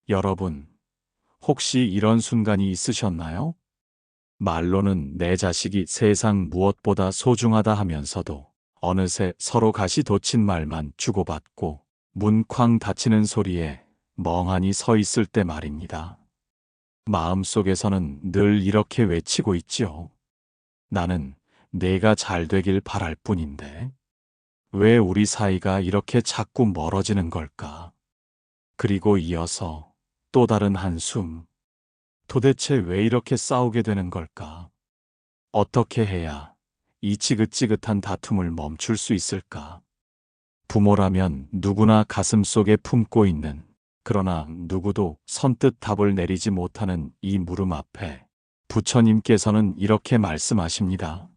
여러분, 혹시 이런 순간이 있으셨나요? 말로는 내 자식이 세상 무엇보다 소중하다 하면서도 어느새 서로 가시 돋친 말만 주고받고 문 쾅 닫히는 소리에 멍하니 서 있을 때 말입니다. 마음속에서는 늘 이렇게 외치고 있지요. 나는 내가 잘 되길 바랄 뿐인데 왜 우리 사이가 이렇게 자꾸 멀어지는 걸까? 그리고 이어서 또 다른 한숨. 도대체 왜 이렇게 싸우게 되는 걸까? 어떻게 해야 이 지긋지긋한 다툼을 멈출 수 있을까? 부모라면 누구나 가슴속에 품고 있는, 그러나 누구도 선뜻 답을 내리지 못하는 이 물음 앞에 부처님께서는 이렇게 말씀하십니다.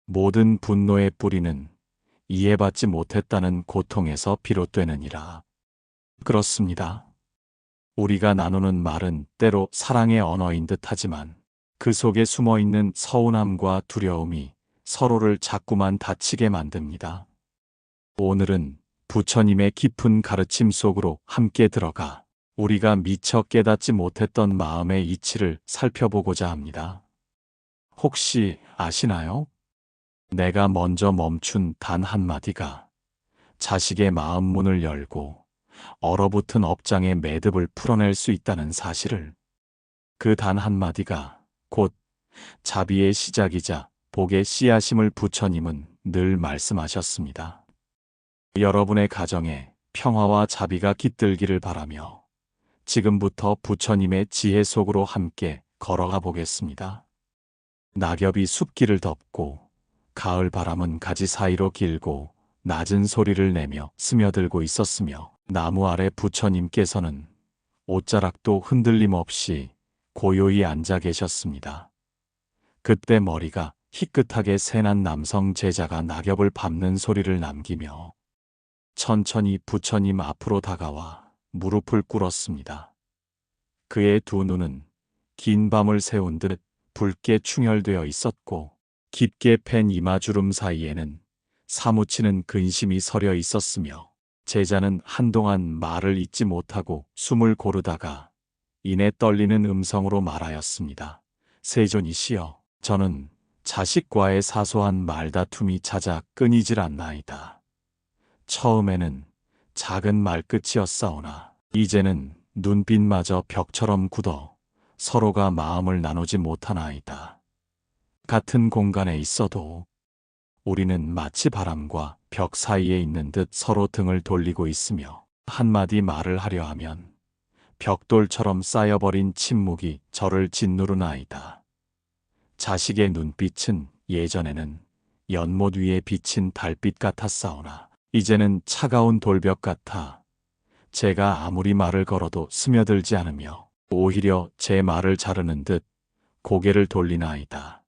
모든 분노의 뿌리는 이해받지 못했다는 고통에서 비롯되느니라. 그렇습니다. 우리가 나누는 말은 때로 사랑의 언어인 듯 하지만 그 속에 숨어 있는 서운함과 두려움이 서로를 자꾸만 다치게 만듭니다. 오늘은 부처님의 깊은 가르침 속으로 함께 들어가 우리가 미처 깨닫지 못했던 마음의 이치를 살펴보고자 합니다. 혹시 아시나요? 내가 먼저 멈춘 단 한마디가 자식의 마음 문을 열고 얼어붙은 업장의 매듭을 풀어낼 수 있다는 사실을. 그 단 한마디가 곧 자비의 시작이자 복의 씨앗임을 부처님은 늘 말씀하셨습니다. 여러분의 가정에 평화와 자비가 깃들기를 바라며 지금부터 부처님의 지혜 속으로 함께 걸어가 보겠습니다. 낙엽이 숲길을 덮고 가을 바람은 가지 사이로 길고 낮은 소리를 내며 스며들고 있었으며 나무 아래 부처님께서는 옷자락도 흔들림 없이 고요히 앉아 계셨습니다. 그때 머리가 희끗하게 새난 남성 제자가 낙엽을 밟는 소리를 남기며 천천히 부처님 앞으로 다가와 무릎을 꿇었습니다. 그의 두 눈은 긴 밤을 새운 듯 붉게 충혈되어 있었고 깊게 팬 이마주름 사이에는 사무치는 근심이 서려 있었으며 제자는 한동안 말을 잇지 못하고 숨을 고르다가 이내 떨리는 음성으로 말하였습니다. 세존이시여, 저는 자식과의 사소한 말다툼이 잦아 끊이질 않나이다. 처음에는 작은 말끝이었사오나 이제는 눈빛마저 벽처럼 굳어 서로가 마음을 나누지 못하나이다. 같은 공간에 있어도 우리는 마치 바람과 벽 사이에 있는 듯 서로 등을 돌리고 있으며 한마디 말을 하려 하면 벽돌처럼 쌓여버린 침묵이 저를 짓누르나이다. 자식의 눈빛은 예전에는 연못 위에 비친 달빛 같았사오나 이제는 차가운 돌벽 같아 제가 아무리 말을 걸어도 스며들지 않으며 오히려 제 말을 자르는 듯 고개를 돌리나이다.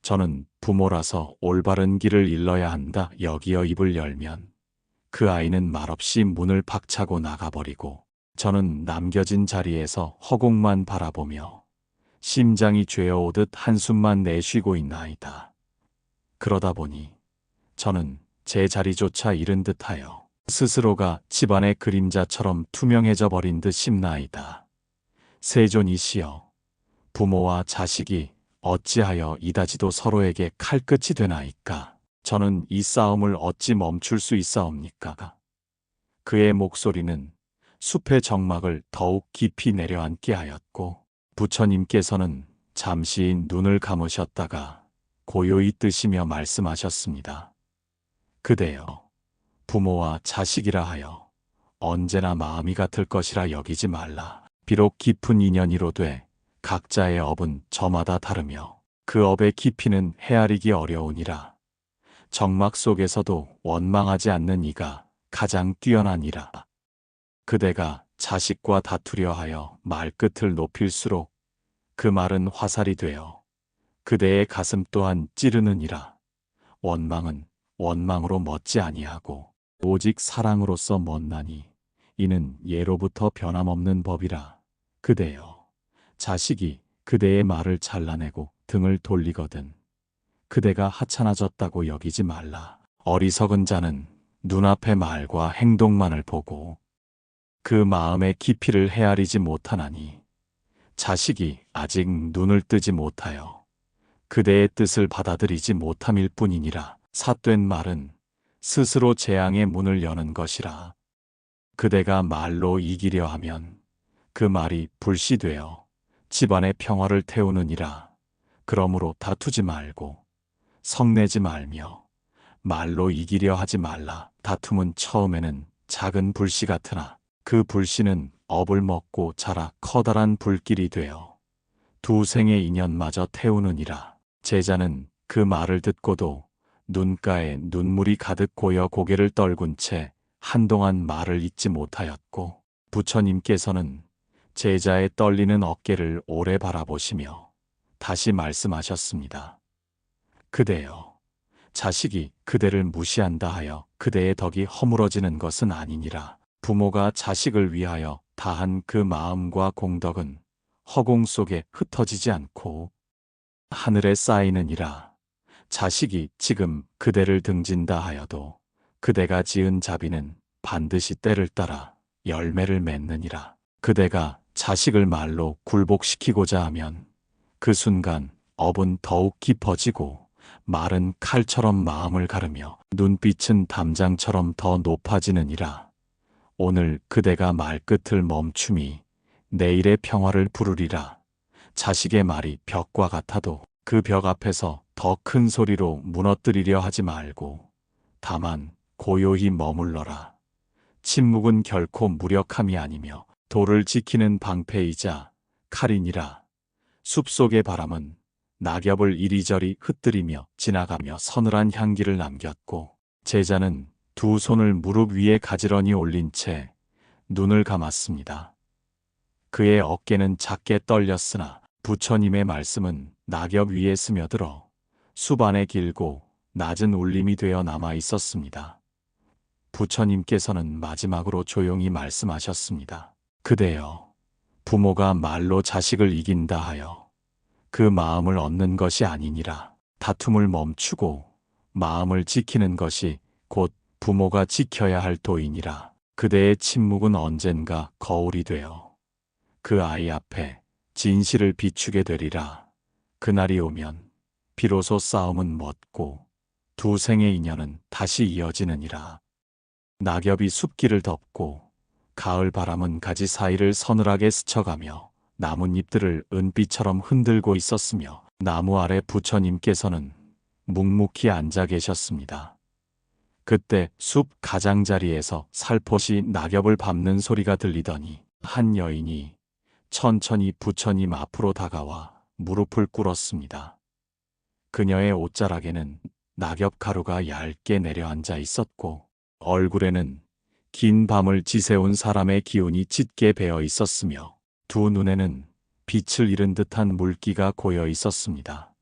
저는 부모라서 올바른 길을 일러야 한다 여기어 입을 열면 그 아이는 말없이 문을 박차고 나가버리고 저는 남겨진 자리에서 허공만 바라보며 심장이 죄어오듯 한숨만 내쉬고 있나이다. 그러다 보니 저는 제 자리조차 잃은 듯하여 스스로가 집안의 그림자처럼 투명해져 버린 듯 싶나이다. 세존이시여, 부모와 자식이 어찌하여 이다지도 서로에게 칼끝이 되나이까? 저는 이 싸움을 어찌 멈출 수 있사옵니까? 그의 목소리는 숲의 정막을 더욱 깊이 내려앉게 하였고 부처님께서는 잠시 눈을 감으셨다가 고요히 뜨시며 말씀하셨습니다. 그대여, 부모와 자식이라 하여 언제나 마음이 같을 것이라 여기지 말라. 비록 깊은 인연이로 돼 각자의 업은 저마다 다르며 그 업의 깊이는 헤아리기 어려우니라. 정막 속에서도 원망하지 않는 이가 가장 뛰어나니라. 그대가 자식과 다투려 하여 말끝을 높일수록 그 말은 화살이 되어 그대의 가슴 또한 찌르느니라. 원망은 원망으로 멎지 아니하고 오직 사랑으로서 멎나니 이는 예로부터 변함없는 법이라. 그대여, 자식이 그대의 말을 잘라내고 등을 돌리거든 그대가 하찮아졌다고 여기지 말라. 어리석은 자는 눈앞의 말과 행동만을 보고 그 마음의 깊이를 헤아리지 못하나니 자식이 아직 눈을 뜨지 못하여 그대의 뜻을 받아들이지 못함일 뿐이니라. 삿된 말은 스스로 재앙의 문을 여는 것이라. 그대가 말로 이기려 하면 그 말이 불씨되어 집안의 평화를 태우느니라. 그러므로 다투지 말고 성내지 말며 말로 이기려 하지 말라. 다툼은 처음에는 작은 불씨 같으나 그 불씨는 업을 먹고 자라 커다란 불길이 되어 두 생의 인연마저 태우느니라. 제자는 그 말을 듣고도 눈가에 눈물이 가득 고여 고개를 떨군 채 한동안 말을 잇지 못하였고, 부처님께서는 제자의 떨리는 어깨를 오래 바라보시며 다시 말씀하셨습니다. 그대여, 자식이 그대를 무시한다 하여 그대의 덕이 허물어지는 것은 아니니라. 부모가 자식을 위하여 다한 그 마음과 공덕은 허공 속에 흩어지지 않고 하늘에 쌓이느니라. 자식이 지금 그대를 등진다 하여도 그대가 지은 자비는 반드시 때를 따라 열매를 맺느니라. 그대가 자식을 말로 굴복시키고자 하면 그 순간 업은 더욱 깊어지고 말은 칼처럼 마음을 가르며 눈빛은 담장처럼 더 높아지느니라. 오늘 그대가 말끝을 멈춤이 내일의 평화를 부르리라. 자식의 말이 벽과 같아도 그 벽 앞에서 더 큰 소리로 무너뜨리려 하지 말고 다만 고요히 머물러라. 침묵은 결코 무력함이 아니며 돌을 지키는 방패이자 칼이니라. 숲속의 바람은 낙엽을 이리저리 흩뜨리며 지나가며 서늘한 향기를 남겼고, 제자는 두 손을 무릎 위에 가지런히 올린 채 눈을 감았습니다. 그의 어깨는 작게 떨렸으나 부처님의 말씀은 낙엽 위에 스며들어 숲 안에 길고 낮은 울림이 되어 남아 있었습니다. 부처님께서는 마지막으로 조용히 말씀하셨습니다. 그대여, 부모가 말로 자식을 이긴다 하여 그 마음을 얻는 것이 아니니라. 다툼을 멈추고 마음을 지키는 것이 곧 부모가 지켜야 할 도이니라. 그대의 침묵은 언젠가 거울이 되어 그 아이 앞에 진실을 비추게 되리라. 그날이 오면 비로소 싸움은 멎고 두 생의 인연은 다시 이어지느니라. 낙엽이 숲길을 덮고 가을 바람은 가지 사이를 서늘하게 스쳐가며 나뭇잎들을 은빛처럼 흔들고 있었으며, 나무 아래 부처님께서는 묵묵히 앉아 계셨습니다. 그때 숲 가장자리에서 살포시 낙엽을 밟는 소리가 들리더니 한 여인이 천천히 부처님 앞으로 다가와 무릎을 꿇었습니다. 그녀의 옷자락에는 낙엽 가루가 얇게 내려앉아 있었고 얼굴에는 긴 밤을 지새운 사람의 기운이 짙게 배어 있었으며 두 눈에는 빛을 잃은 듯한 물기가 고여 있었습니다.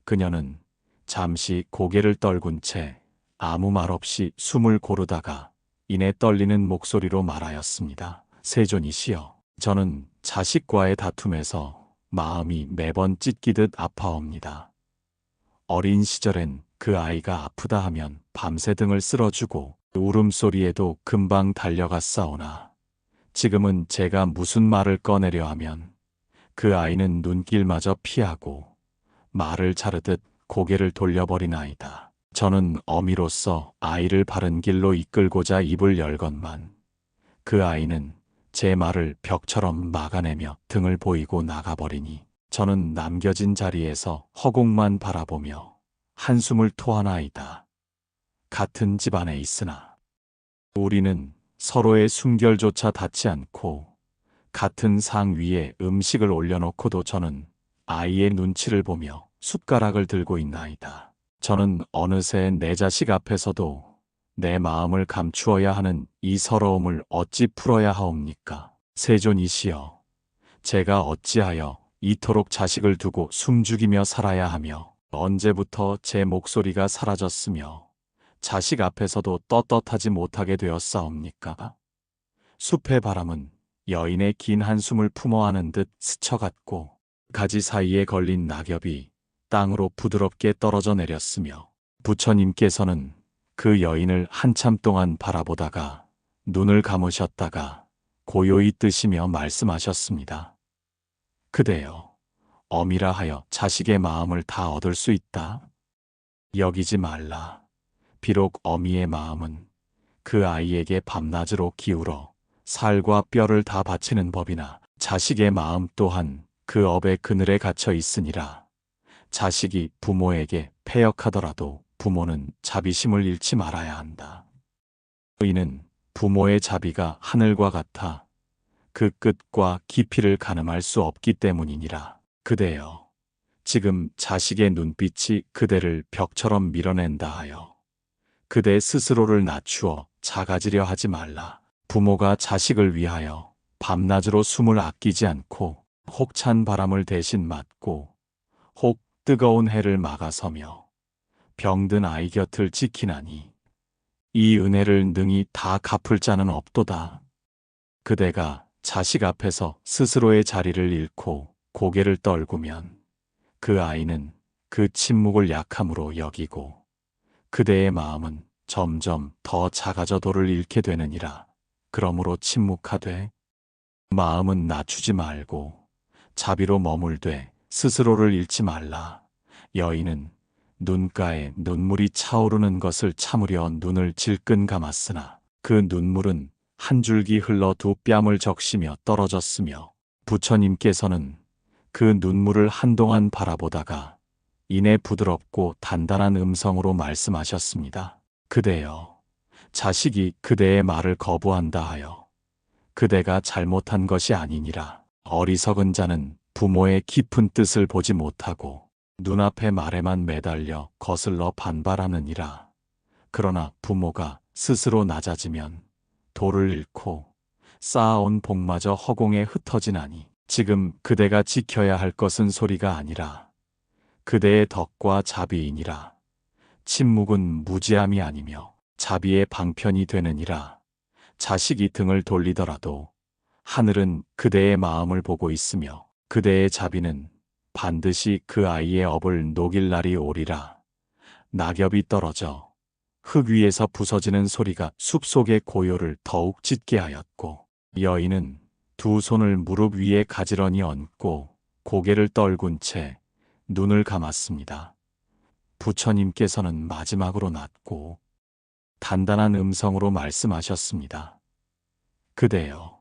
그녀는 잠시 고개를 떨군 채 아무 말 없이 숨을 고르다가 이내 떨리는 목소리로 말하였습니다. 세존이시여, 저는 자식과의 다툼에서 마음이 매번 찢기듯 아파옵니다. 어린 시절엔 그 아이가 아프다 하면 밤새 등을 쓸어주고 울음소리에도 금방 달려갔사오나 지금은 제가 무슨 말을 꺼내려 하면 그 아이는 눈길마저 피하고 말을 자르듯 고개를 돌려버리나이다. 저는 어미로서 아이를 바른 길로 이끌고자 입을 열건만 그 아이는 제 말을 벽처럼 막아내며 등을 보이고 나가버리니 저는 남겨진 자리에서 허공만 바라보며 한숨을 토하나이다. 같은 집안에 있으나 우리는 서로의 순결조차 닿지 않고 같은 상 위에 음식을 올려놓고도 저는 아이의 눈치를 보며 숟가락을 들고 있나이다. 저는 어느새 내 자식 앞에서도 내 마음을 감추어야 하는 이 서러움을 어찌 풀어야 하옵니까? 세존이시여, 제가 어찌하여 이토록 자식을 두고 숨죽이며 살아야 하며 언제부터 제 목소리가 사라졌으며 자식 앞에서도 떳떳하지 못하게 되었사옵니까? 숲의 바람은 여인의 긴 한숨을 품어하는 듯 스쳐갔고 가지 사이에 걸린 낙엽이 땅으로 부드럽게 떨어져 내렸으며 부처님께서는 그 여인을 한참 동안 바라보다가 눈을 감으셨다가 고요히 뜨시며 말씀하셨습니다. 그대여, 엄이라 하여 자식의 마음을 다 얻을 수 있다. 여기지 말라. 비록 어미의 마음은 그 아이에게 밤낮으로 기울어 살과 뼈를 다 바치는 법이나 자식의 마음 또한 그 업의 그늘에 갇혀 있으니라. 자식이 부모에게 패역하더라도 부모는 자비심을 잃지 말아야 한다. 이는 부모의 자비가 하늘과 같아 그 끝과 깊이를 가늠할 수 없기 때문이니라. 그대여, 지금 자식의 눈빛이 그대를 벽처럼 밀어낸다 하여 그대 스스로를 낮추어 작아지려 하지 말라. 부모가 자식을 위하여 밤낮으로 숨을 아끼지 않고 혹 찬 바람을 대신 맞고 혹 뜨거운 해를 막아서며 병든 아이 곁을 지키나니 이 은혜를 능히 다 갚을 자는 없도다. 그대가 자식 앞에서 스스로의 자리를 잃고 고개를 떨구면 그 아이는 그 침묵을 약함으로 여기고 그대의 마음은 점점 더 작아져 도를 잃게 되느니라. 그러므로 침묵하되 마음은 낮추지 말고 자비로 머물되 스스로를 잃지 말라. 여인은 눈가에 눈물이 차오르는 것을 참으려 눈을 질끈 감았으나 그 눈물은 한 줄기 흘러 두 뺨을 적시며 떨어졌으며 부처님께서는 그 눈물을 한동안 바라보다가 이내 부드럽고 단단한 음성으로 말씀하셨습니다. 그대여, 자식이 그대의 말을 거부한다 하여 그대가 잘못한 것이 아니니라. 어리석은 자는 부모의 깊은 뜻을 보지 못하고 눈앞의 말에만 매달려 거슬러 반발하느니라. 그러나 부모가 스스로 낮아지면 도를 잃고 쌓아온 복마저 허공에 흩어지나니 지금 그대가 지켜야 할 것은 소리가 아니라 그대의 덕과 자비이니라. 침묵은 무지함이 아니며 자비의 방편이 되느니라. 자식이 등을 돌리더라도 하늘은 그대의 마음을 보고 있으며 그대의 자비는 반드시 그 아이의 업을 녹일 날이 오리라. 낙엽이 떨어져 흙 위에서 부서지는 소리가 숲속의 고요를 더욱 짙게 하였고 여인은 두 손을 무릎 위에 가지런히 얹고 고개를 떨군 채 눈을 감았습니다. 부처님께서는 마지막으로 낮고 단단한 음성으로 말씀하셨습니다. 그대여,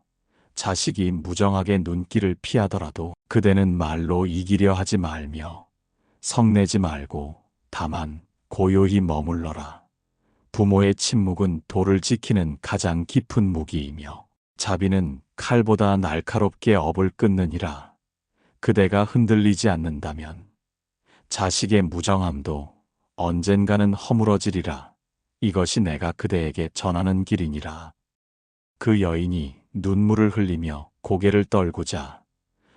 자식이 무정하게 눈길을 피하더라도 그대는 말로 이기려 하지 말며 성내지 말고 다만 고요히 머물러라. 부모의 침묵은 도를 지키는 가장 깊은 무기이며 자비는 칼보다 날카롭게 업을 끊느니라. 그대가 흔들리지 않는다면 자식의 무정함도 언젠가는 허물어지리라. 이것이 내가 그대에게 전하는 길이니라. 그 여인이 눈물을 흘리며 고개를 떨구자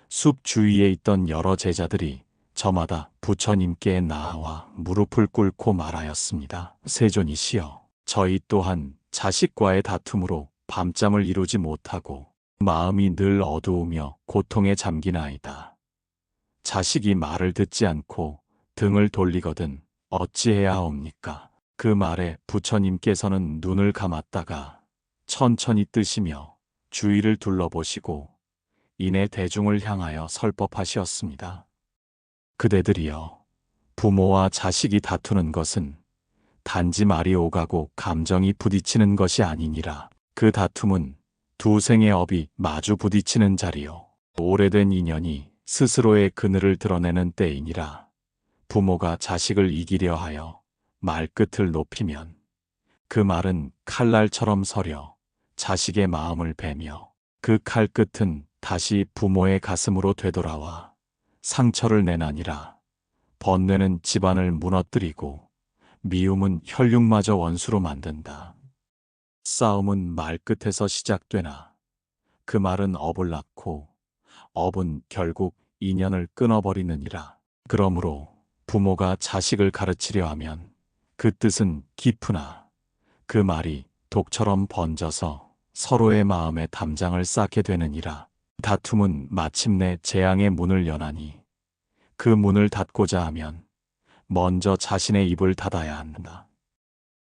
숲 주위에 있던 여러 제자들이 저마다 부처님께 나아와 무릎을 꿇고 말하였습니다. 세존이시여, 저희 또한 자식과의 다툼으로 밤잠을 이루지 못하고 마음이 늘 어두우며 고통에 잠기나이다. 자식이 말을 듣지 않고 등을 돌리거든 어찌해야 하옵니까? 그 말에 부처님께서는 눈을 감았다가 천천히 뜨시며 주위를 둘러보시고 이내 대중을 향하여 설법하시었습니다. 그대들이여, 부모와 자식이 다투는 것은 단지 말이 오가고 감정이 부딪히는 것이 아니니라. 그 다툼은 두 생의 업이 마주 부딪히는 자리요, 오래된 인연이 스스로의 그늘을 드러내는 때이니라. 부모가 자식을 이기려 하여 말끝을 높이면 그 말은 칼날처럼 서려 자식의 마음을 베며 그 칼끝은 다시 부모의 가슴으로 되돌아와 상처를 내나니라. 번뇌는 집안을 무너뜨리고 미움은 혈육마저 원수로 만든다. 싸움은 말끝에서 시작되나 그 말은 업을 낳고 업은 결국 인연을 끊어버리느니라. 그러므로 부모가 자식을 가르치려 하면 그 뜻은 깊으나 그 말이 독처럼 번져서 서로의 마음에 담장을 쌓게 되느니라. 다툼은 마침내 재앙의 문을 여나니 그 문을 닫고자 하면 먼저 자신의 입을 닫아야 한다.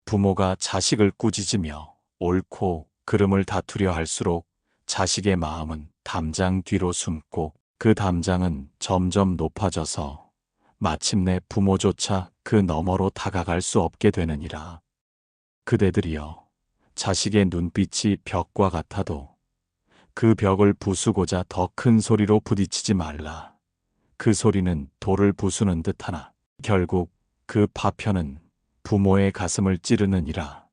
부모가 자식을 꾸짖으며 옳고 그름을 다투려 할수록 자식의 마음은 담장 뒤로 숨고 그 담장은 점점 높아져서 마침내 부모조차 그 너머로 다가갈 수 없게 되느니라. 그대들이여, 자식의 눈빛이 벽과 같아도 그 벽을 부수고자 더 큰 소리로 부딪히지 말라. 그 소리는 돌을 부수는 듯하나 결국 그 파편은 부모의 가슴을 찌르느니라.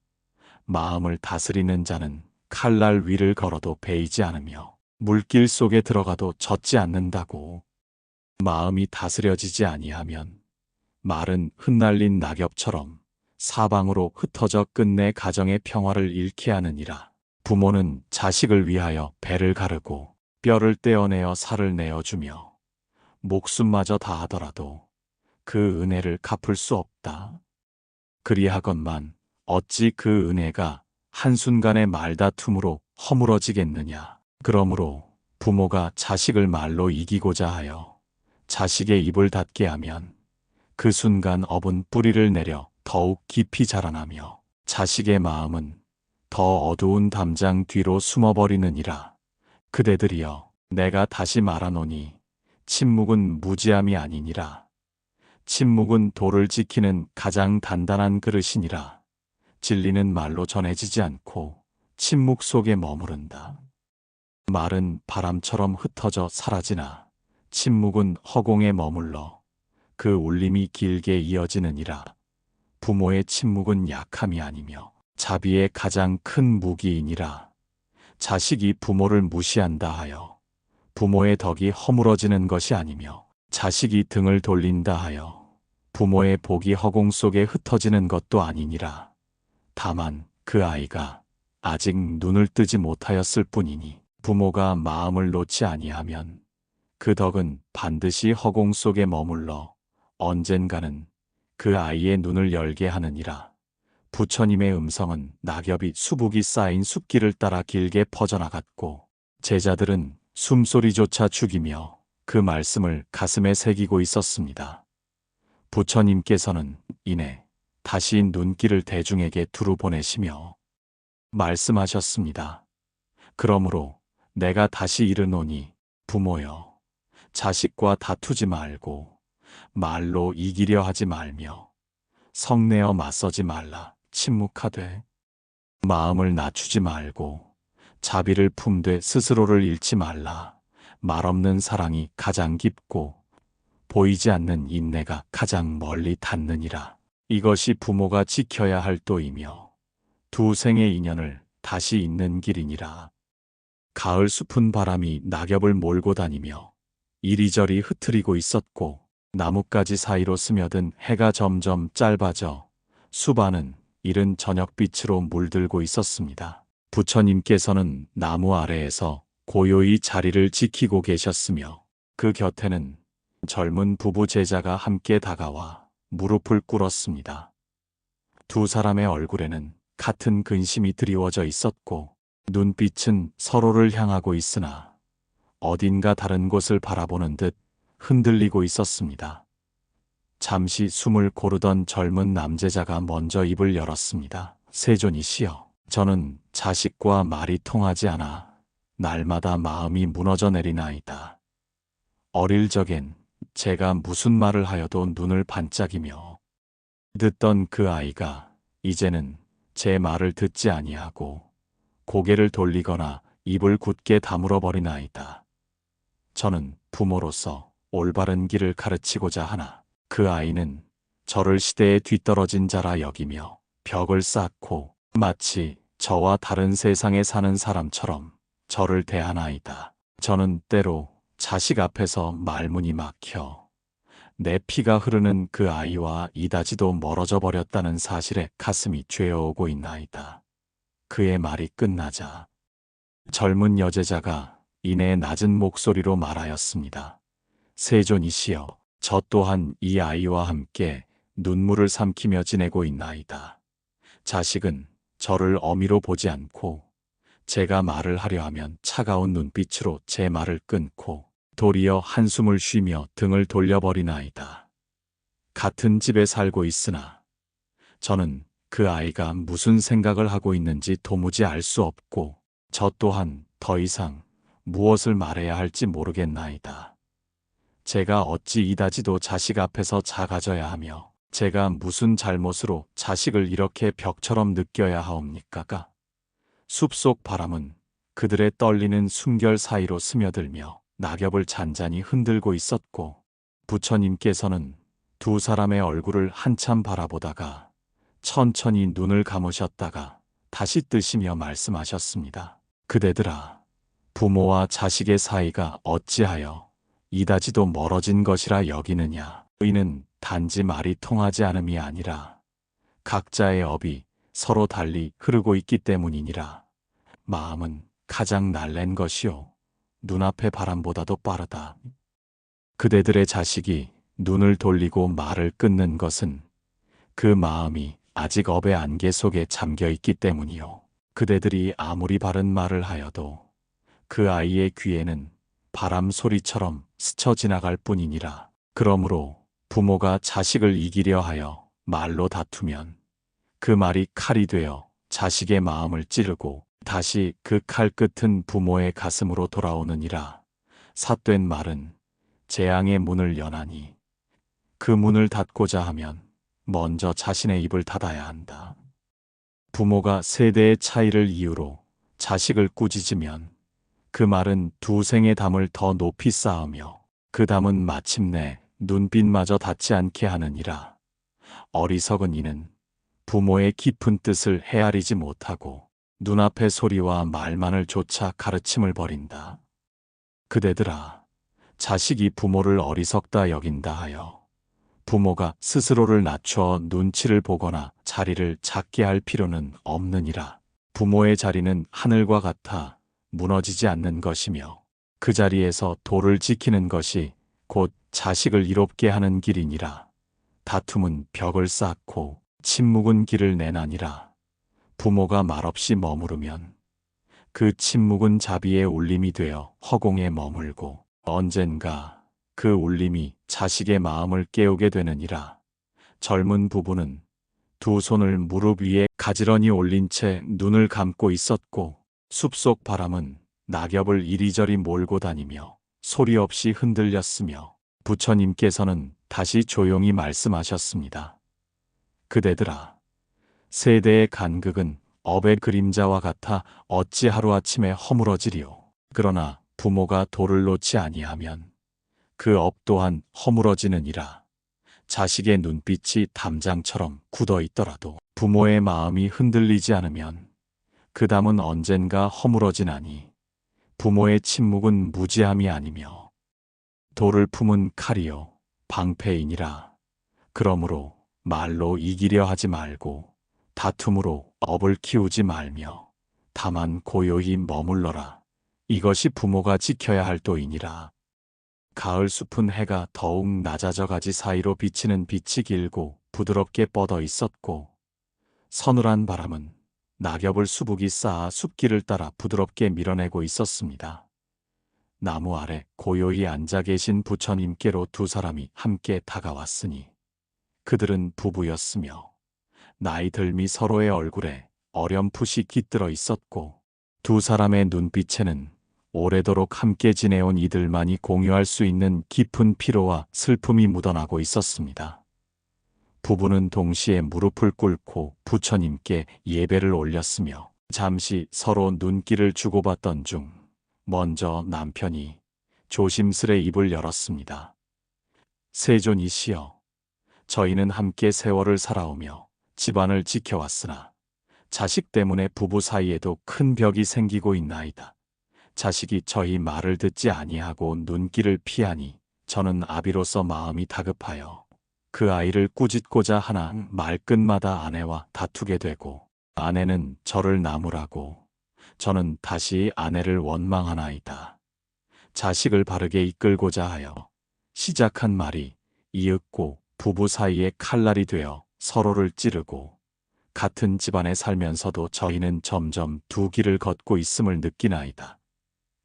마음을 다스리는 자는 칼날 위를 걸어도 베이지 않으며 물길 속에 들어가도 젖지 않는다고. 마음이 다스려지지 아니하면 말은 흩날린 낙엽처럼 사방으로 흩어져 끝내 가정의 평화를 잃게 하느니라. 부모는 자식을 위하여 배를 가르고 뼈를 떼어내어 살을 내어주며 목숨마저 다하더라도 그 은혜를 갚을 수 없다. 그리하건만 어찌 그 은혜가 한순간의 말다툼으로 허물어지겠느냐. 그러므로 부모가 자식을 말로 이기고자 하여 자식의 입을 닫게 하면 그 순간 업은 뿌리를 내려 더욱 깊이 자라나며 자식의 마음은 더 어두운 담장 뒤로 숨어버리느니라. 그대들이여, 내가 다시 말하노니 침묵은 무지함이 아니니라. 침묵은 돌을 지키는 가장 단단한 그릇이니라. 진리는 말로 전해지지 않고 침묵 속에 머무른다. 말은 바람처럼 흩어져 사라지나 침묵은 허공에 머물러 그 울림이 길게 이어지느니라. 부모의 침묵은 약함이 아니며 자비의 가장 큰 무기이니라. 자식이 부모를 무시한다 하여 부모의 덕이 허물어지는 것이 아니며 자식이 등을 돌린다 하여 부모의 복이 허공 속에 흩어지는 것도 아니니라. 다만 그 아이가 아직 눈을 뜨지 못하였을 뿐이니 부모가 마음을 놓지 아니하면 그 덕은 반드시 허공 속에 머물러 언젠가는 그 아이의 눈을 열게 하느니라. 부처님의 음성은 낙엽이 수북이 쌓인 숲길을 따라 길게 퍼져나갔고 제자들은 숨소리조차 죽이며 그 말씀을 가슴에 새기고 있었습니다. 부처님께서는 이내 다시 눈길을 대중에게 두루 보내시며 말씀하셨습니다. 그러므로 내가 다시 이르노니 부모여, 자식과 다투지 말고 말로 이기려 하지 말며 성내어 맞서지 말라. 침묵하되 마음을 낮추지 말고 자비를 품되 스스로를 잃지 말라. 말 없는 사랑이 가장 깊고 보이지 않는 인내가 가장 멀리 닿느니라. 이것이 부모가 지켜야 할 도이며 두 생의 인연을 다시 잇는 길이니라. 가을 숲은 바람이 낙엽을 몰고 다니며 이리저리 흩트리고 있었고 나뭇가지 사이로 스며든 해가 점점 짧아져 숲 안은 이른 저녁빛으로 물들고 있었습니다. 부처님께서는 나무 아래에서 고요히 자리를 지키고 계셨으며 그 곁에는 젊은 부부 제자가 함께 다가와 무릎을 꿇었습니다. 두 사람의 얼굴에는 같은 근심이 드리워져 있었고 눈빛은 서로를 향하고 있으나 어딘가 다른 곳을 바라보는 듯 흔들리고 있었습니다. 잠시 숨을 고르던 젊은 남제자가 먼저 입을 열었습니다. 세존이시여, 저는 자식과 말이 통하지 않아 날마다 마음이 무너져 내리나이다. 어릴 적엔 제가 무슨 말을 하여도 눈을 반짝이며 듣던 그 아이가 이제는 제 말을 듣지 아니하고 고개를 돌리거나 입을 굳게 다물어 버리나이다. 저는 부모로서 올바른 길을 가르치고자 하나 그 아이는 저를 시대에 뒤떨어진 자라 여기며 벽을 쌓고 마치 저와 다른 세상에 사는 사람처럼 저를 대하나이다. 저는 때로 자식 앞에서 말문이 막혀 내 피가 흐르는 그 아이와 이다지도 멀어져 버렸다는 사실에 가슴이 죄어오고 있나이다. 그의 말이 끝나자 젊은 여제자가 이내 낮은 목소리로 말하였습니다. 세존이시여, 저 또한 이 아이와 함께 눈물을 삼키며 지내고 있나이다. 자식은 저를 어미로 보지 않고 제가 말을 하려 하면 차가운 눈빛으로 제 말을 끊고 도리어 한숨을 쉬며 등을 돌려버리나이다. 같은 집에 살고 있으나 저는 그 아이가 무슨 생각을 하고 있는지 도무지 알 수 없고 저 또한 더 이상 무엇을 말해야 할지 모르겠나이다. 제가 어찌 이다지도 자식 앞에서 작아져야 하며 제가 무슨 잘못으로 자식을 이렇게 벽처럼 느껴야 하옵니까? 숲속 바람은 그들의 떨리는 숨결 사이로 스며들며 낙엽을 잔잔히 흔들고 있었고 부처님께서는 두 사람의 얼굴을 한참 바라보다가 천천히 눈을 감으셨다가 다시 뜨시며 말씀하셨습니다. 그대들아, 부모와 자식의 사이가 어찌하여 이다지도 멀어진 것이라 여기느냐. 이는 단지 말이 통하지 않음이 아니라 각자의 업이 서로 달리 흐르고 있기 때문이니라. 마음은 가장 날랜 것이요 눈앞의 바람보다도 빠르다. 그대들의 자식이 눈을 돌리고 말을 끊는 것은 그 마음이 아직 업의 안개 속에 잠겨 있기 때문이요. 그대들이 아무리 바른 말을 하여도 그 아이의 귀에는 바람 소리처럼 스쳐 지나갈 뿐이니라. 그러므로 부모가 자식을 이기려 하여 말로 다투면 그 말이 칼이 되어 자식의 마음을 찌르고 다시 그 칼 끝은 부모의 가슴으로 돌아오느니라. 삿된 말은 재앙의 문을 여나니 그 문을 닫고자 하면 먼저 자신의 입을 닫아야 한다. 부모가 세대의 차이를 이유로 자식을 꾸짖으면 그 말은 두 생의 담을 더 높이 쌓으며 그 담은 마침내 눈빛마저 닿지 않게 하느니라. 어리석은 이는 부모의 깊은 뜻을 헤아리지 못하고 눈앞의 소리와 말만을 조차 가르침을 버린다. 그대들아, 자식이 부모를 어리석다 여긴다 하여 부모가 스스로를 낮춰 눈치를 보거나 자리를 작게 할 필요는 없느니라. 부모의 자리는 하늘과 같아 무너지지 않는 것이며 그 자리에서 도를 지키는 것이 곧 자식을 이롭게 하는 길이니라. 다툼은 벽을 쌓고 침묵은 길을 내나니라. 부모가 말없이 머무르면 그 침묵은 자비의 울림이 되어 허공에 머물고 언젠가 그 울림이 자식의 마음을 깨우게 되느니라. 젊은 부부는 두 손을 무릎 위에 가지런히 올린 채 눈을 감고 있었고 숲속 바람은 낙엽을 이리저리 몰고 다니며 소리 없이 흔들렸으며 부처님께서는 다시 조용히 말씀하셨습니다. 그대들아, 세대의 간극은 업의 그림자와 같아 어찌 하루아침에 허물어지리요. 그러나 부모가 도를 놓지 아니하면 그 업 또한 허물어지느니라. 자식의 눈빛이 담장처럼 굳어 있더라도 부모의 마음이 흔들리지 않으면 그 담은 언젠가 허물어지나니 부모의 침묵은 무지함이 아니며 돌을 품은 칼이요 방패이니라. 그러므로 말로 이기려 하지 말고 다툼으로 업을 키우지 말며 다만 고요히 머물러라. 이것이 부모가 지켜야 할 도이니라. 가을 숲은 해가 더욱 낮아져 가지 사이로 비치는 빛이 길고 부드럽게 뻗어 있었고 서늘한 바람은 낙엽을 수북이 쌓아 숲길을 따라 부드럽게 밀어내고 있었습니다. 나무 아래 고요히 앉아 계신 부처님께로 두 사람이 함께 다가왔으니 그들은 부부였으며 나이 들미 서로의 얼굴에 어렴풋이 깃들어 있었고 두 사람의 눈빛에는 오래도록 함께 지내온 이들만이 공유할 수 있는 깊은 피로와 슬픔이 묻어나고 있었습니다. 부부는 동시에 무릎을 꿇고 부처님께 예배를 올렸으며 잠시 서로 눈길을 주고받던 중 먼저 남편이 조심스레 입을 열었습니다. 세존이시여, 저희는 함께 세월을 살아오며 집안을 지켜왔으나 자식 때문에 부부 사이에도 큰 벽이 생기고 있나이다. 자식이 저희 말을 듣지 아니하고 눈길을 피하니 저는 아비로서 마음이 다급하여 그 아이를 꾸짖고자 하나 말끝마다 아내와 다투게 되고 아내는 저를 나무라고 저는 다시 아내를 원망하나이다. 자식을 바르게 이끌고자 하여 시작한 말이 이윽고 부부 사이에 칼날이 되어 서로를 찌르고 같은 집안에 살면서도 저희는 점점 두 길을 걷고 있음을 느끼나이다.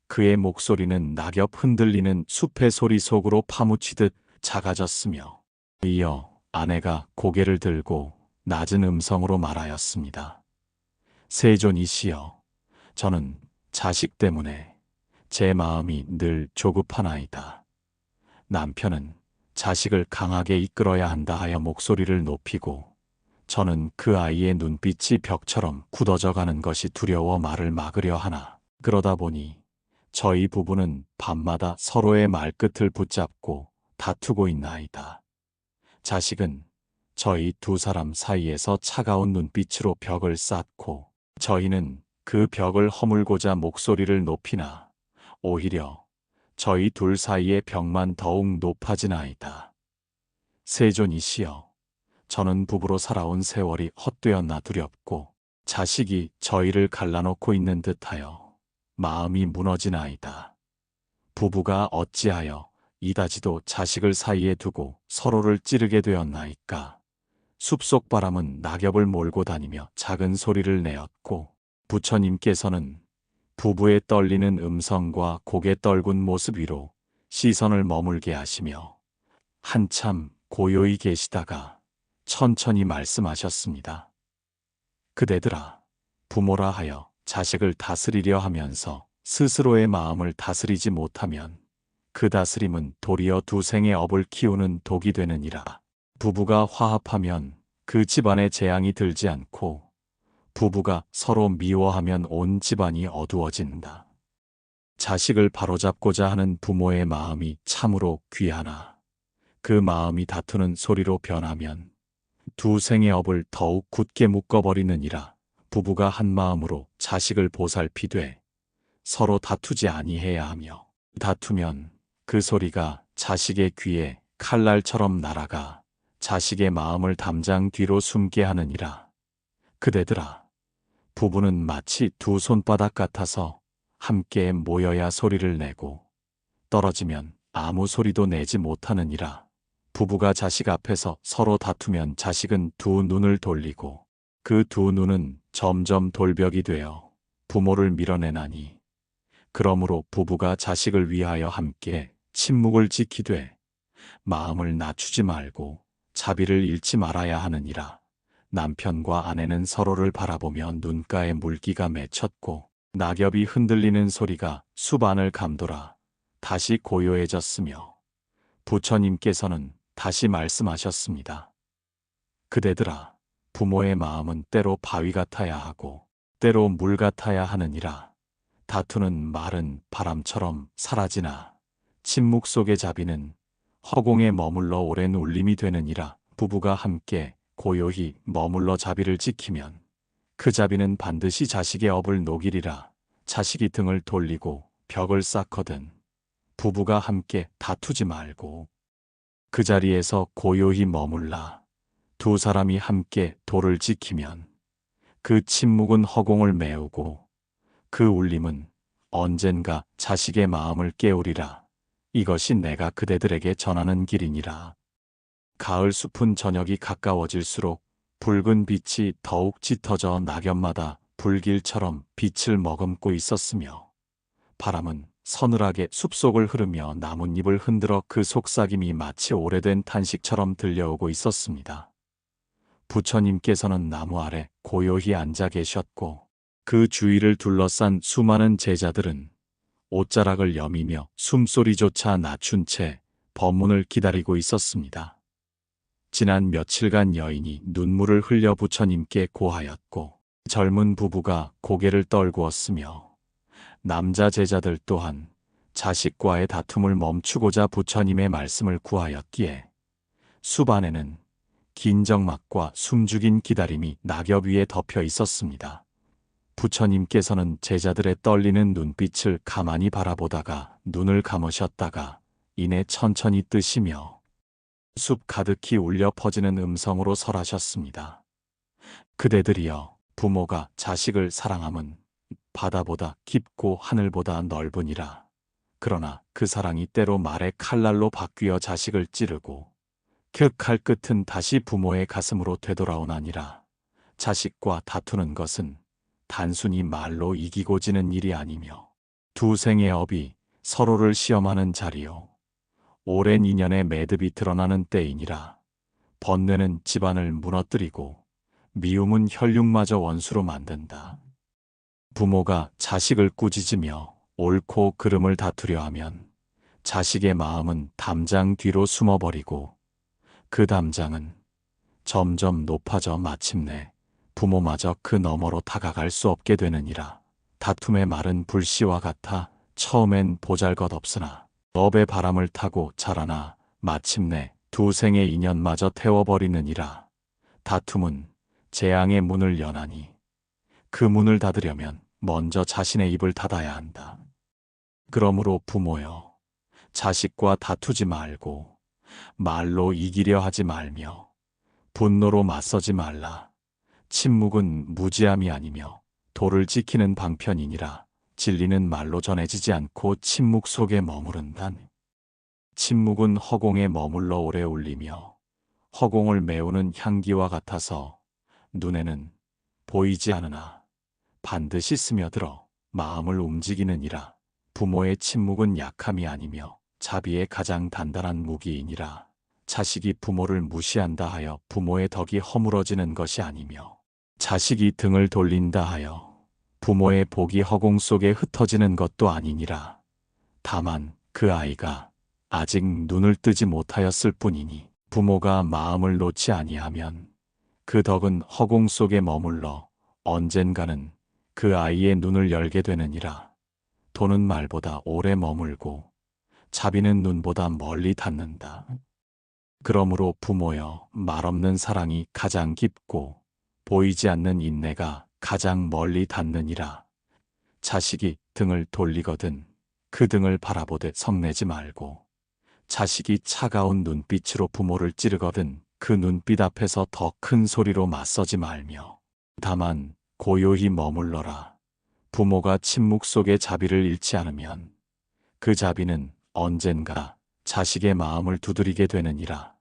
그의 목소리는 낙엽 흔들리는 숲의 소리 속으로 파묻히듯 작아졌으며 이어 아내가 고개를 들고 낮은 음성으로 말하였습니다. 세존이시여, 저는 자식 때문에 제 마음이 늘 조급하나이다. 남편은 자식을 강하게 이끌어야 한다 하여 목소리를 높이고 저는 그 아이의 눈빛이 벽처럼 굳어져 가는 것이 두려워 말을 막으려 하나 그러다 보니 저희 부부는 밤마다 서로의 말끝을 붙잡고 다투고 있나이다. 자식은 저희 두 사람 사이에서 차가운 눈빛으로 벽을 쌓고 저희는 그 벽을 허물고자 목소리를 높이나 오히려 저희 둘 사이의 벽만 더욱 높아지나이다. 세존이시여, 저는 부부로 살아온 세월이 헛되었나 두렵고 자식이 저희를 갈라놓고 있는 듯하여 마음이 무너지나이다. 부부가 어찌하여 이다지도 자식을 사이에 두고 서로를 찌르게 되었나이까. 숲속 바람은 낙엽을 몰고 다니며 작은 소리를 내었고 부처님께서는 부부의 떨리는 음성과 고개 떨군 모습 위로 시선을 머물게 하시며 한참 고요히 계시다가 천천히 말씀하셨습니다. 그대들아, 부모라 하여 자식을 다스리려 하면서 스스로의 마음을 다스리지 못하면 그 다스림은 도리어 두 생의 업을 키우는 독이 되느니라. 부부가 화합하면 그 집안에 재앙이 들지 않고 부부가 서로 미워하면 온 집안이 어두워진다. 자식을 바로잡고자 하는 부모의 마음이 참으로 귀하나 그 마음이 다투는 소리로 변하면 두 생의 업을 더욱 굳게 묶어버리느니라. 부부가 한 마음으로 자식을 보살피되 서로 다투지 아니해야 하며 다투면 그 소리가 자식의 귀에 칼날처럼 날아가 자식의 마음을 담장 뒤로 숨게 하느니라. 그대들아, 부부는 마치 두 손바닥 같아서 함께 모여야 소리를 내고 떨어지면 아무 소리도 내지 못하느니라. 부부가 자식 앞에서 서로 다투면 자식은 두 눈을 돌리고 그 두 눈은 점점 돌벽이 되어 부모를 밀어내나니 그러므로 부부가 자식을 위하여 함께 침묵을 지키되 마음을 낮추지 말고 자비를 잃지 말아야 하느니라. 남편과 아내는 서로를 바라보며 눈가에 물기가 맺혔고 낙엽이 흔들리는 소리가 숲안을 감돌아 다시 고요해졌으며 부처님께서는 다시 말씀하셨습니다. 그대들아, 부모의 마음은 때로 바위 같아야 하고 때로 물 같아야 하느니라. 다투는 말은 바람처럼 사라지나 침묵 속의 자비는 허공에 머물러 오랜 울림이 되느니라. 부부가 함께 고요히 머물러 자비를 지키면 그 자비는 반드시 자식의 업을 녹이리라. 자식이 등을 돌리고 벽을 쌓거든 부부가 함께 다투지 말고 그 자리에서 고요히 머물라. 두 사람이 함께 도를 지키면 그 침묵은 허공을 메우고 그 울림은 언젠가 자식의 마음을 깨우리라. 이것이 내가 그대들에게 전하는 길이니라. 가을 숲은 저녁이 가까워질수록 붉은 빛이 더욱 짙어져 낙엽마다 불길처럼 빛을 머금고 있었으며 바람은 서늘하게 숲속을 흐르며 나뭇잎을 흔들어 그 속삭임이 마치 오래된 탄식처럼 들려오고 있었습니다. 부처님께서는 나무 아래 고요히 앉아 계셨고 그 주위를 둘러싼 수많은 제자들은 옷자락을 여미며 숨소리조차 낮춘 채 법문을 기다리고 있었습니다. 지난 며칠간 여인이 눈물을 흘려 부처님께 고하였고 젊은 부부가 고개를 떨구었으며 남자 제자들 또한 자식과의 다툼을 멈추고자 부처님의 말씀을 구하였기에 숲 안에는 긴 정막과 숨죽인 기다림이 낙엽 위에 덮여 있었습니다. 부처님께서는 제자들의 떨리는 눈빛을 가만히 바라보다가 눈을 감으셨다가 이내 천천히 뜨시며 숲 가득히 울려 퍼지는 음성으로 설하셨습니다. 그대들이여, 부모가 자식을 사랑함은 바다보다 깊고 하늘보다 넓으니라. 그러나 그 사랑이 때로 말의 칼날로 바뀌어 자식을 찌르고 그 칼 끝은 다시 부모의 가슴으로 되돌아오나니라. 자식과 다투는 것은 단순히 말로 이기고 지는 일이 아니며 두 생의 업이 서로를 시험하는 자리요 오랜 인연의 매듭이 드러나는 때이니라. 번뇌는 집안을 무너뜨리고 미움은 혈육마저 원수로 만든다. 부모가 자식을 꾸짖으며 옳고 그름을 다투려 하면 자식의 마음은 담장 뒤로 숨어버리고 그 담장은 점점 높아져 마침내 부모마저 그 너머로 다가갈 수 없게 되느니라. 다툼의 말은 불씨와 같아 처음엔 보잘것없으나 업의 바람을 타고 자라나 마침내 두 생의 인연마저 태워버리느니라. 다툼은 재앙의 문을 여나니 그 문을 닫으려면 먼저 자신의 입을 닫아야 한다. 그러므로 부모여, 자식과 다투지 말고 말로 이기려 하지 말며 분노로 맞서지 말라. 침묵은 무지함이 아니며 도를 지키는 방편이니라. 진리는 말로 전해지지 않고 침묵 속에 머무른단. 침묵은 허공에 머물러 오래 울리며 허공을 메우는 향기와 같아서 눈에는 보이지 않으나 반드시 스며들어 마음을 움직이느니라. 부모의 침묵은 약함이 아니며 자비의 가장 단단한 무기이니라. 자식이 부모를 무시한다 하여 부모의 덕이 허물어지는 것이 아니며 자식이 등을 돌린다 하여 부모의 복이 허공 속에 흩어지는 것도 아니니라. 다만 그 아이가 아직 눈을 뜨지 못하였을 뿐이니 부모가 마음을 놓지 아니하면 그 덕은 허공 속에 머물러 언젠가는 그 아이의 눈을 열게 되느니라. 도는 말보다 오래 머물고 자비는 눈보다 멀리 닿는다. 그러므로 부모여, 말없는 사랑이 가장 깊고 보이지 않는 인내가 가장 멀리 닿느니라. 자식이 등을 돌리거든 그 등을 바라보되 성내지 말고 자식이 차가운 눈빛으로 부모를 찌르거든 그 눈빛 앞에서 더 큰 소리로 맞서지 말며 다만 고요히 머물러라. 부모가 침묵 속에 자비를 잃지 않으면 그 자비는 언젠가 자식의 마음을 두드리게 되느니라.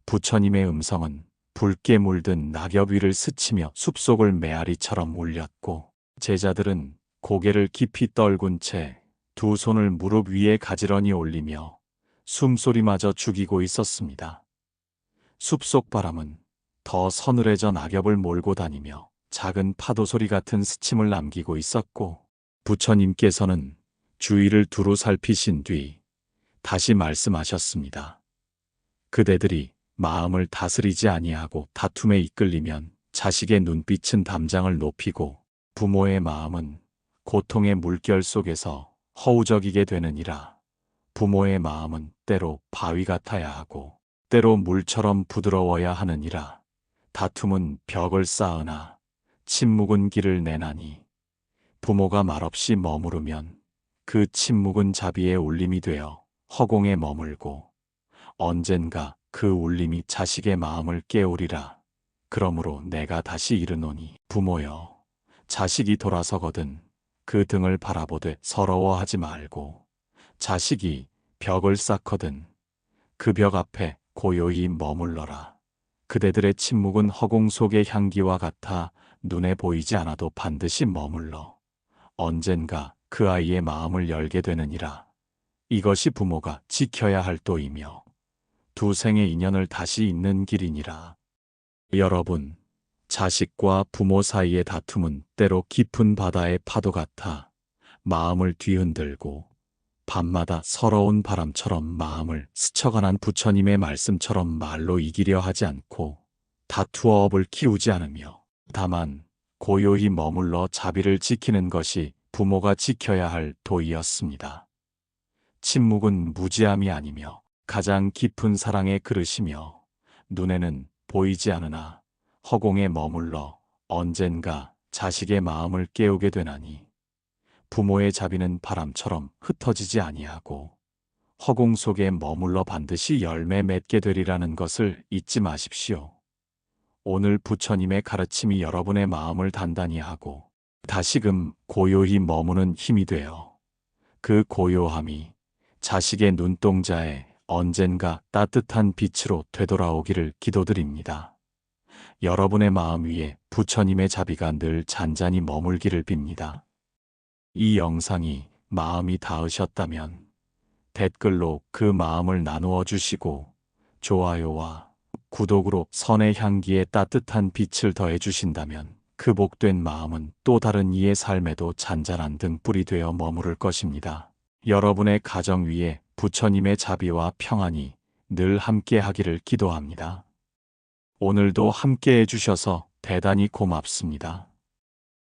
부처님의 음성은 붉게 물든 낙엽 위를 스치며 숲속을 메아리처럼 울렸고 제자들은 고개를 깊이 떨군 채 두 손을 무릎 위에 가지런히 올리며 숨소리마저 죽이고 있었습니다. 숲속 바람은 더 서늘해져 낙엽을 몰고 다니며 작은 파도 소리 같은 스침을 남기고 있었고 부처님께서는 주위를 두루 살피신 뒤 다시 말씀하셨습니다. 그대들이 마음을 다스리지 아니하고 다툼에 이끌리면 자식의 눈빛은 담장을 높이고 부모의 마음은 고통의 물결 속에서 허우적이게 되느니라. 부모의 마음은 때로 바위 같아야 하고 때로 물처럼 부드러워야 하느니라. 다툼은 벽을 쌓으나 침묵은 길을 내나니 부모가 말없이 머무르면 그 침묵은 자비의 울림이 되어 허공에 머물고 언젠가 그 울림이 자식의 마음을 깨우리라. 그러므로 내가 다시 이르노니 부모여, 자식이 돌아서거든 그 등을 바라보되 서러워하지 말고 자식이 벽을 쌓거든 그 벽 앞에 고요히 머물러라. 그대들의 침묵은 허공 속의 향기와 같아 눈에 보이지 않아도 반드시 머물러 언젠가 그 아이의 마음을 열게 되느니라. 이것이 부모가 지켜야 할 도이며 두 생의 인연을 다시 잇는 길이니라. 여러분, 자식과 부모 사이의 다툼은 때로 깊은 바다의 파도 같아 마음을 뒤흔들고 밤마다 서러운 바람처럼 마음을 스쳐가는 부처님의 말씀처럼 말로 이기려 하지 않고 다투어 업을 키우지 않으며 다만 고요히 머물러 자비를 지키는 것이 부모가 지켜야 할 도이였습니다. 침묵은 무지함이 아니며 가장 깊은 사랑의 그릇이며 눈에는 보이지 않으나 허공에 머물러 언젠가 자식의 마음을 깨우게 되나니 부모의 자비는 바람처럼 흩어지지 아니하고 허공 속에 머물러 반드시 열매 맺게 되리라는 것을 잊지 마십시오. 오늘 부처님의 가르침이 여러분의 마음을 단단히 하고 다시금 고요히 머무는 힘이 되어 그 고요함이 자식의 눈동자에 언젠가 따뜻한 빛으로 되돌아오기를 기도드립니다. 여러분의 마음 위에 부처님의 자비가 늘 잔잔히 머물기를 빕니다. 이 영상이 마음이 닿으셨다면 댓글로 그 마음을 나누어 주시고 좋아요와 구독으로 선의 향기에 따뜻한 빛을 더해 주신다면 그 복된 마음은 또 다른 이의 삶에도 잔잔한 등불이 되어 머무를 것입니다. 여러분의 가정 위에 부처님의 자비와 평안이 늘 함께 하기를 기도합니다. 오늘도 함께 해주셔서 대단히 고맙습니다.